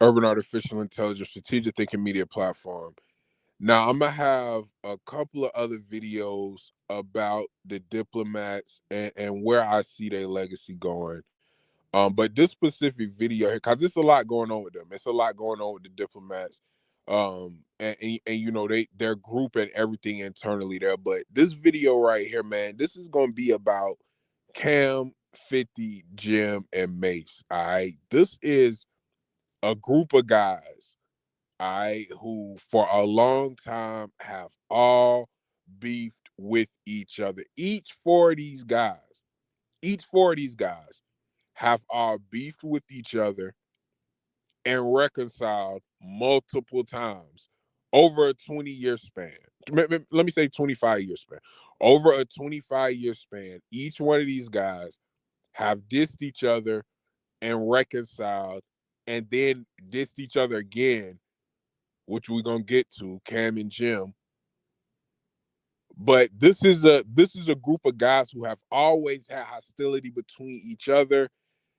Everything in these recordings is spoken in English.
Urban Artificial Intelligence Strategic Thinking Media Platform. Now, I'm going to have a couple of other videos about the diplomats and where I see their legacy going. But this specific video here, because it's a lot going on with them. It's a lot going on with the diplomats. And you know, their group and everything internally there. But this video right here, man, this is gonna be about Cam, 50, Jim, and Mase. All right. This is a group of guys, all right, who for a long time have all beefed with each other. Each four of these guys have all beefed with each other and reconciled multiple times over a 20-year span. Let me say 25-year span. Over a 25-year span, each one of these guys have dissed each other and reconciled and then dissed each other again, which we're gonna get to, Cam and Jim. But this is a group of guys who have always had hostility between each other.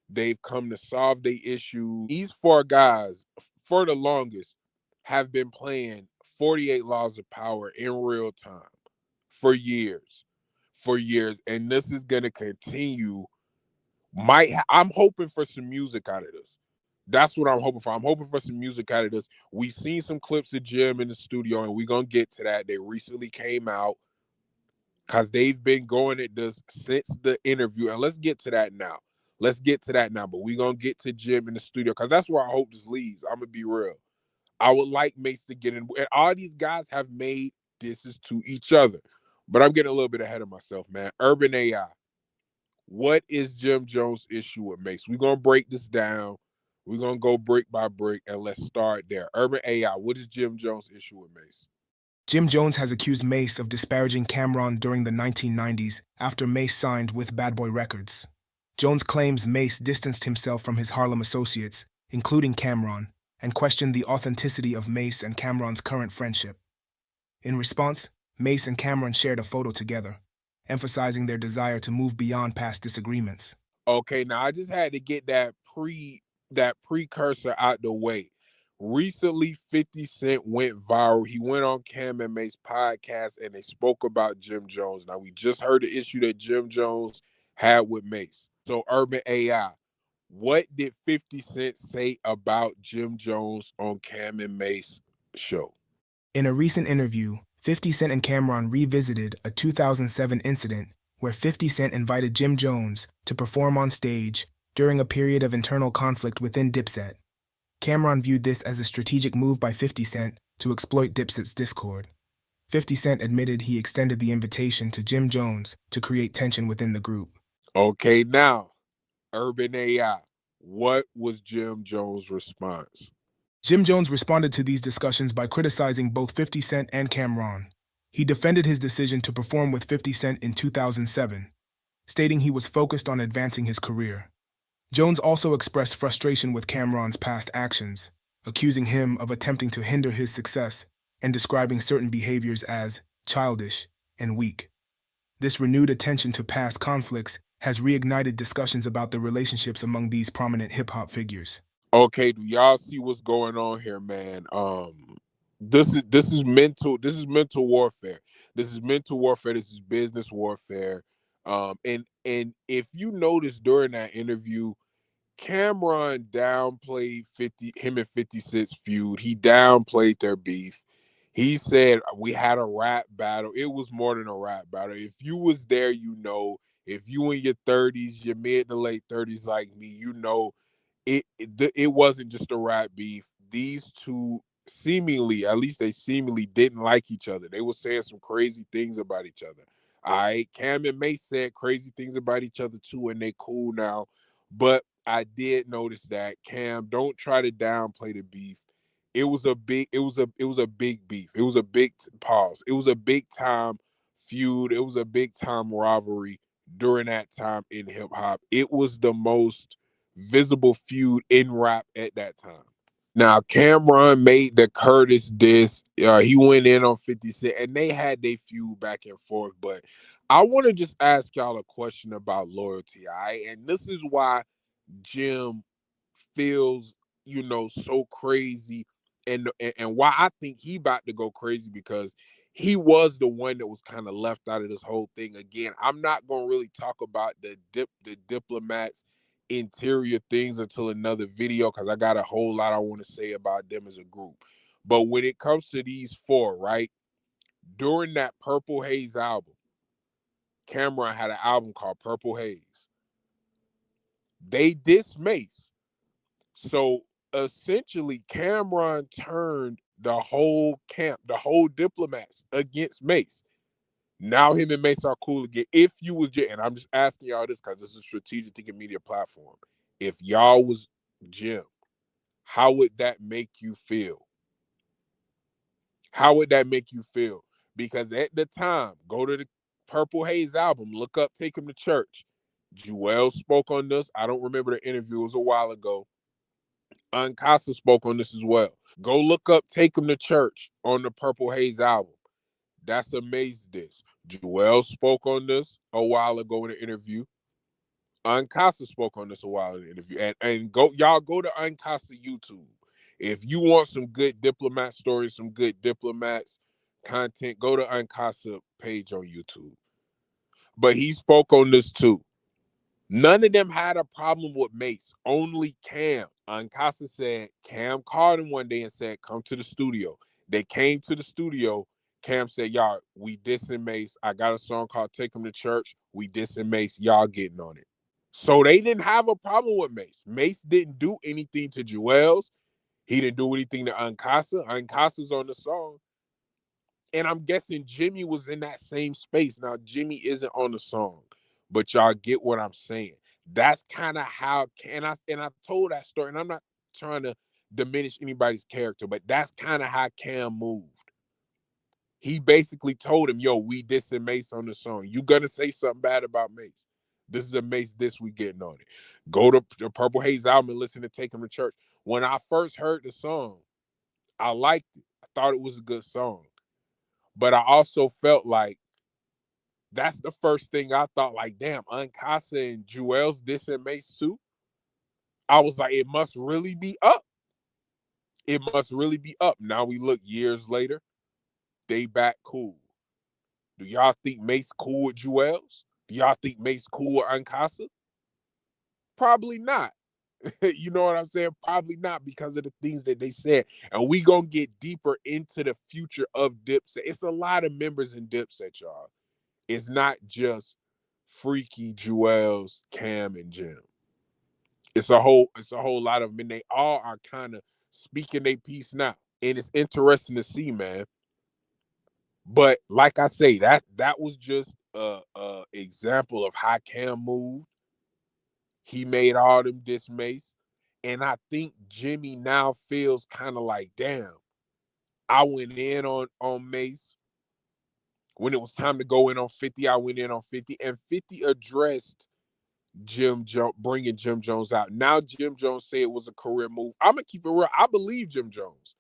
They've come to solve their issue. These four guys, for the longest, have been playing 48 Laws of Power in real time for years. For years. And this is gonna continue. I'm hoping for some music out of this. That's what I'm hoping for. I'm hoping for some music out of this. We've seen some clips of Jim in the studio, and we're gonna get to that. They recently came out because they've been going at this since the interview. And let's get to that now. Let's get to that now. But we're going to get to Jim in the studio because that's where I hope this leads. I'm going to be real. I would like Mase to get in. And all these guys have made disses to each other. But I'm getting a little bit ahead of myself, man. Urban AI. What is Jim Jones' issue with Mase? We're going to break this down. We're going to go brick by brick, and let's start there. Urban AI, what is Jim Jones' issue with Mase? Jim Jones has accused Mase of disparaging Cam'ron during the 1990s after Mase signed with Bad Boy Records. Jones claims Mase distanced himself from his Harlem associates, including Cam'ron, and questioned the authenticity of Mase and Cam'ron's current friendship. In response, Mase and Cam'ron shared a photo together, emphasizing their desire to move beyond past disagreements. Okay, now I just had to get that precursor out the way. Recently, 50 Cent went viral. He went on Cam and Mase podcast and they spoke about Jim Jones. Now we just heard the issue that Jim Jones had with Mase. So Urban AI, what did 50 Cent say about Jim Jones on Cam and Mase show? In a recent interview, 50 Cent and Cam'ron revisited a 2007 incident where 50 Cent invited Jim Jones to perform on stage during a period of internal conflict within Dipset. Cam'ron viewed this as a strategic move by 50 Cent to exploit Dipset's discord. 50 Cent admitted he extended the invitation to Jim Jones to create tension within the group. Okay, now, Urban AI, what was Jim Jones' response? Jim Jones responded to these discussions by criticizing both 50 Cent and Cam'ron. He defended his decision to perform with 50 Cent in 2007, stating he was focused on advancing his career. Jones also expressed frustration with Cam'ron's past actions, accusing him of attempting to hinder his success and describing certain behaviors as childish and weak. This renewed attention to past conflicts has reignited discussions about the relationships among these prominent hip-hop figures. Okay, do y'all see what's going on here, man? This is mental warfare. This is mental warfare. This is business warfare. And if you notice during that interview, Cameron downplayed him and 50 Cent's feud. He downplayed their beef. He said we had a rap battle. It was more than a rap battle. If you was there, you know. If you in your 30s, your mid to late 30s like me, you know it wasn't just a rap beef. These two seemingly, at least they seemingly didn't like each other. They were saying some crazy things about each other. All right, Cam and Mase said crazy things about each other too, and they cool now. But I did notice that Cam, don't try to downplay the beef. It was a big beef. It was a big pause. It was a big time feud. It was a big time rivalry during that time in hip hop. It was the most visible feud in rap at that time. Now, Cameron made the Curtis diss. He went in on 50 Cent, and they had their feud back and forth. But I want to just ask y'all a question about loyalty, all right? And this is why Jim feels so crazy, and why I think he about to go crazy, because he was the one that was kind of left out of this whole thing. Again, I'm not gonna really talk about the diplomats interior things until another video, because I got a whole lot I want to say about them as a group. But when it comes to these four, right, during that Purple Haze album, Cameron had an album called Purple Haze. They dissed Mase. So essentially, Cameron turned the whole camp, the whole diplomats against Mase. Now him and Mase are cool again. If you was, and I'm just asking y'all this because this is a strategic thinking media platform. If y'all was Jim, how would that make you feel? How would that make you feel? Because at the time, go to the Purple Haze album, look up Take Him to Church. Jewel spoke on this. I don't remember the interview, it was a while ago. Uncasa spoke on this as well. Go look up Take Him to Church on the Purple Haze album. That's amazing. This. Jewel spoke on this a while ago in an interview. Uncasa spoke on this a while in the interview. And y'all go to Uncasa YouTube. If you want some good diplomat stories, some good diplomats content, go to Uncasa page on YouTube. But he spoke on this too. None of them had a problem with Mase. Only Cam. Uncasa said Cam called him one day and said, "Come to the studio." They came to the studio. Cam said, "Y'all, we dissing Mase. I got a song called Take Him to Church. We dissing Mase. Y'all getting on it." So they didn't have a problem with Mase. Mase didn't do anything to Jewels. He didn't do anything to Uncasa. Uncasa's on the song. And I'm guessing Jimmy was in that same space. Now, Jimmy isn't on the song, but y'all get what I'm saying. That's kind of how, and I told that story, and I'm not trying to diminish anybody's character, but that's kind of how Cam moved. He basically told him, "Yo, we dissing Mase on the song. You gonna say something bad about Mase? This is a Mase diss, we getting on it. Go to the Purple Haze album and listen to Take Him to Church." When I first heard the song, I liked it. I thought it was a good song. But I also felt like that's the first thing I thought, like, damn, Uncasa and Jewel's dissing Mase too. I was like, it must really be up. It must really be up. Now we look years later, they back cool. Do y'all think Mase cool with Jewels? Do y'all think Mase cool with Uncasa? Probably not. You know what I'm saying? Probably not, because of the things that they said. And we gonna get deeper into the future of Dipset. It's a lot of members in Dipset, y'all. It's not just Freaky, Jewels, Cam, and Jim. It's a whole lot of them, and they all are kind of speaking their piece now. And it's interesting to see, man. But like I say, that was just a example of how Cam moved. He made all them dismays. And I think Jimmy now feels kind of like, damn, I went in on Mase. When it was time to go in on 50, I went in on 50. And 50 addressed Jim Jones, bringing Jim Jones out. Now Jim Jones said it was a career move. I'm gonna keep it real. I believe Jim Jones.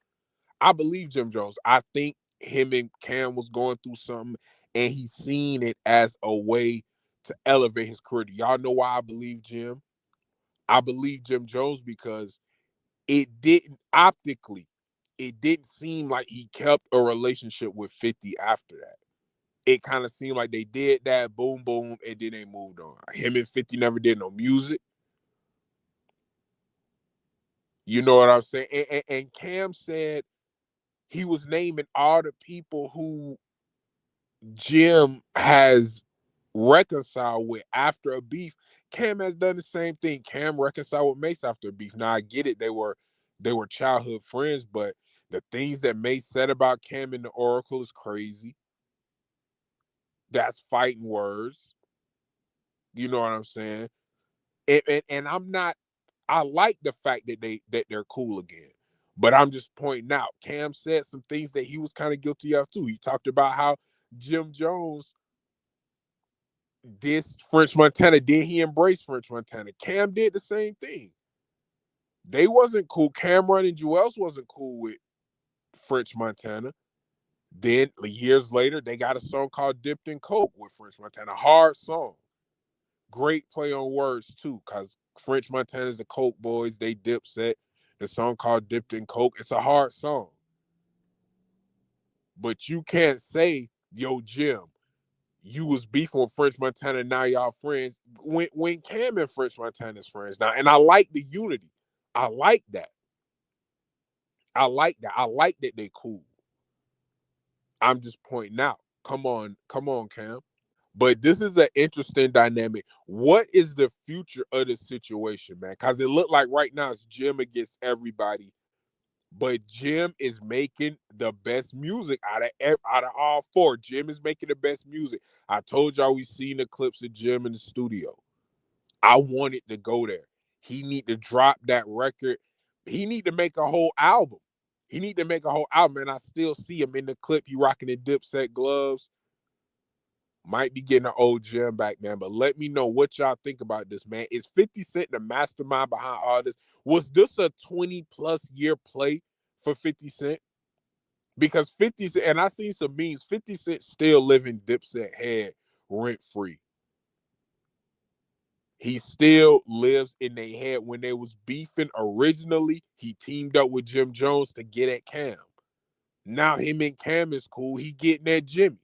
I believe Jim Jones. I think him and Cam was going through something, and he's seen it as a way to elevate his career. Do y'all know why I believe Jim? I believe Jim Jones because it didn't seem like he kept a relationship with 50 after that. It kind of seemed like they did that, boom, boom, and then they moved on. Him and 50 never did no music. You know what I'm saying? And Cam said he was naming all the people who Jim has reconciled with after a beef. Cam has done the same thing. Cam reconciled with Mase after a beef. Now I get it; they were childhood friends, but the things that Mase said about Cam and the Oracle is crazy. That's fighting words. You know what I'm saying? And I'm not. I like the fact that they're cool again. But I'm just pointing out, Cam said some things that he was kind of guilty of too. He talked about how Jim Jones dissed French Montana. Then he embraced French Montana. Cam did the same thing. They wasn't cool. Cameron and Jewels wasn't cool with French Montana. Then years later, they got a song called "Dipped in Coke" with French Montana. Hard song. Great play on words too, because French Montana's the Coke boys. They Dipset. The song called Dipped in Coke. It's a hard song. But you can't say, yo, Jim, you was beefing with French Montana, now y'all friends. When Cam and French Montana's friends now. And I like the unity. I like that. I like that. I like that they cool. I'm just pointing out. Come on, Cam. But this is an interesting dynamic. What is the future of the situation, man? Because it looked like right now it's Jim against everybody. But Jim is making the best music out of all four. Jim is making the best music. I told y'all we seen the clips of Jim in the studio. I wanted to go there. He need to drop that record. He need to make a whole album. He need to make a whole album, and I still see him in the clip. He rocking the Dipset gloves. Might be getting an old Jim back, man. But let me know what y'all think about this, man. Is 50 Cent the mastermind behind all this? Was this a 20-plus year play for 50 Cent? Because 50 Cent, and I seen some memes, 50 Cent still living Dipset head rent-free. He still lives in their head. When they was beefing originally, he teamed up with Jim Jones to get at Cam. Now him and Cam is cool. He getting at Jimmy.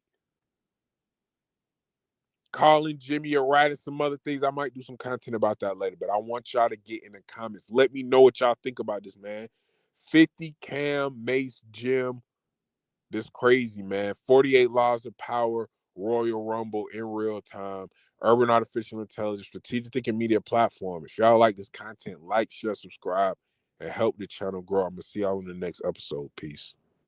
Calling Jimmy a rat and some other things. I might do some content about that later, but I want y'all to get in the comments. Let me know what y'all think about this, man. 50, Cam, Mase, Jim. This crazy, man. 48 Laws of Power, Royal Rumble in real time, Urban Artificial Intelligence, Strategic Thinking Media Platform. If y'all like this content, like, share, subscribe, and help the channel grow. I'm going to see y'all in the next episode. Peace.